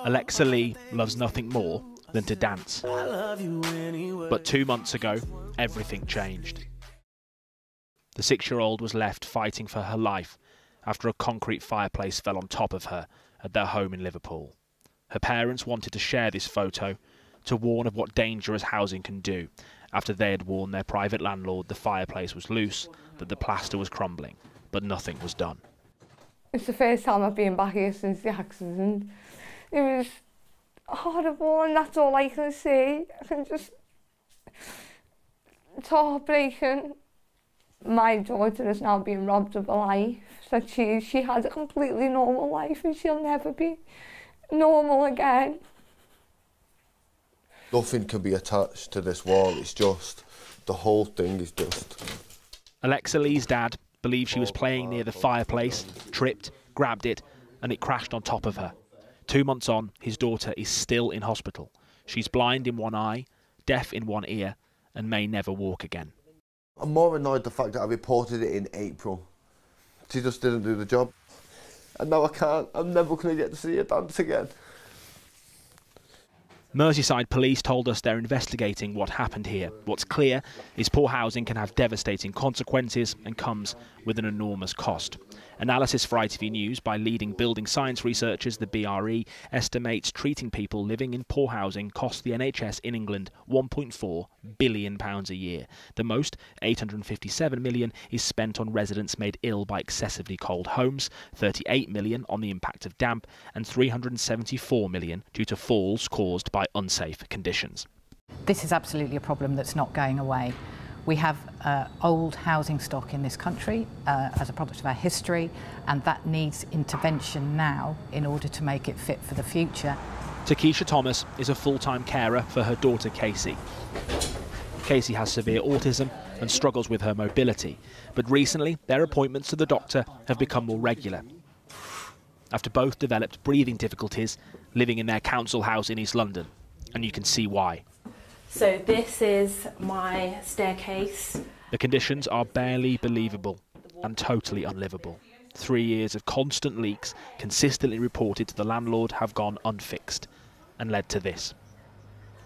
Alexa Lee loves nothing more than to dance. But 2 months ago, everything changed. The 6-year-old was left fighting for her life after a concrete fireplace fell on top of her at their home in Liverpool. Her parents wanted to share this photo to warn of what dangerous housing can do after they had warned their private landlord the fireplace was loose, that the plaster was crumbling, but nothing was done. It's the first time I've been back here since the accident. It was horrible, and that's all I can see. It's heartbreaking. My daughter is now being robbed of a life. So she has a completely normal life, and she'll never be normal again. Nothing can be attached to this wall. It's just, the whole thing is just... Alexa Lee's dad believes she was playing near the fireplace, tripped, grabbed it, and it crashed on top of her. 2 months on, his daughter is still in hospital. She's blind in one eye, deaf in one ear, and may never walk again. I'm more annoyed the fact that I reported it in April. She just didn't do the job. And now I can't. I'm never going to get to see her dance again. Merseyside police told us they're investigating what happened here. What's clear is poor housing can have devastating consequences and comes with an enormous cost. Analysis for ITV News by leading building science researchers, the BRE, estimates treating people living in poor housing costs the NHS in England £1.4 billion a year. The most, £857 million, is spent on residents made ill by excessively cold homes, £38 million on the impact of damp, and £374 million due to falls caused by unsafe conditions. This is absolutely a problem that's not going away. We have old housing stock in this country as a product of our history, and that needs intervention now in order to make it fit for the future. Takesha Thomas is a full-time carer for her daughter Casey. Casey has severe autism and struggles with her mobility, but recently their appointments to the doctor have become more regular. After both developed breathing difficulties living in their council house in East London, and you can see why. So this is my staircase. The conditions are barely believable and totally unlivable. 3 years of constant leaks, consistently reported to the landlord, have gone unfixed and led to this.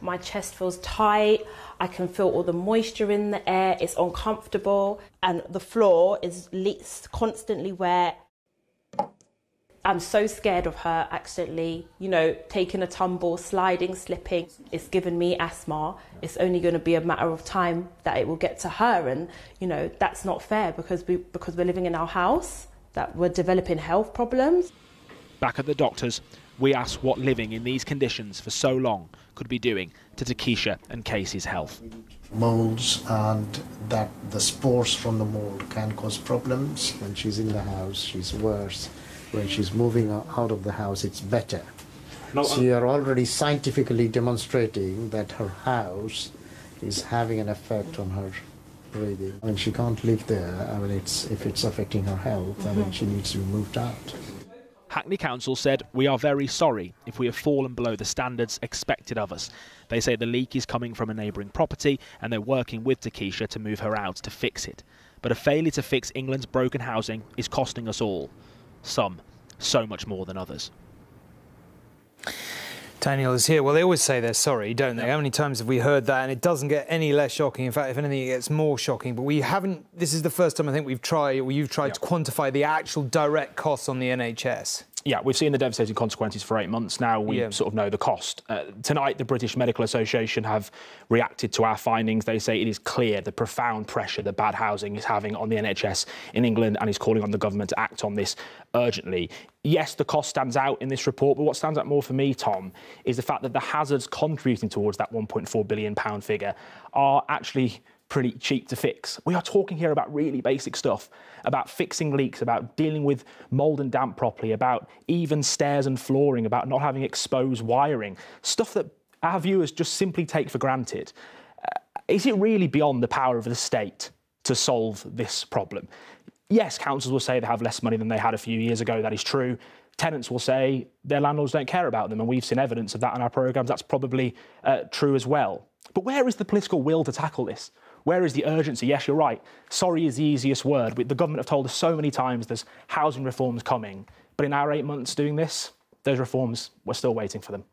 My chest feels tight, I can feel all the moisture in the air, it's uncomfortable, and the floor is constantly wet. I'm so scared of her accidentally, taking a tumble, sliding, slipping. It's given me asthma. It's only going to be a matter of time that it will get to her, and that's not fair because we're living in our house, that we're developing health problems. Back at the doctors, we asked what living in these conditions for so long could be doing to Takesha and Casey's health. Moulds, and that the spores from the mould can cause problems. When she's in the house, she's worse. When she's moving out of the house, it's better. So you're already scientifically demonstrating that her house is having an effect on her breathing. I mean, she can't live there. I mean, if it's affecting her health, I mean, she needs to be moved out. Hackney Council said, "We are very sorry if we have fallen below the standards expected of us." They say the leak is coming from a neighbouring property and they're working with Takesha to move her out to fix it. But a failure to fix England's broken housing is costing us all. Some so much more than others. Daniel is here. Well, they always say they're sorry, don't they? How many times have we heard that? And it doesn't get any less shocking. In fact, if anything, it gets more shocking. But we haven't... This is the first time I think you've tried to quantify the actual direct costs on the NHS. Yeah, we've seen the devastating consequences for 8 months now. We sort of know the cost. Tonight, the British Medical Association have reacted to our findings. They say it is clear the profound pressure that bad housing is having on the NHS in England, and is calling on the government to act on this urgently. Yes, the cost stands out in this report, but what stands out more for me, Tom, is the fact that the hazards contributing towards that £1.4 billion figure are actually pretty cheap to fix. We are talking here about really basic stuff, about fixing leaks, about dealing with mould and damp properly, about even stairs and flooring, about not having exposed wiring, stuff that our viewers just simply take for granted. Is it really beyond the power of the state to solve this problem? Yes, councils will say they have less money than they had a few years ago. That is true. Tenants will say their landlords don't care about them, and we've seen evidence of that in our programmes. That's probably true as well. But where is the political will to tackle this? Where is the urgency? Yes, you're right. Sorry is the easiest word. The government have told us so many times there's housing reforms coming. But in our 8 months doing this, those reforms, we're still waiting for them.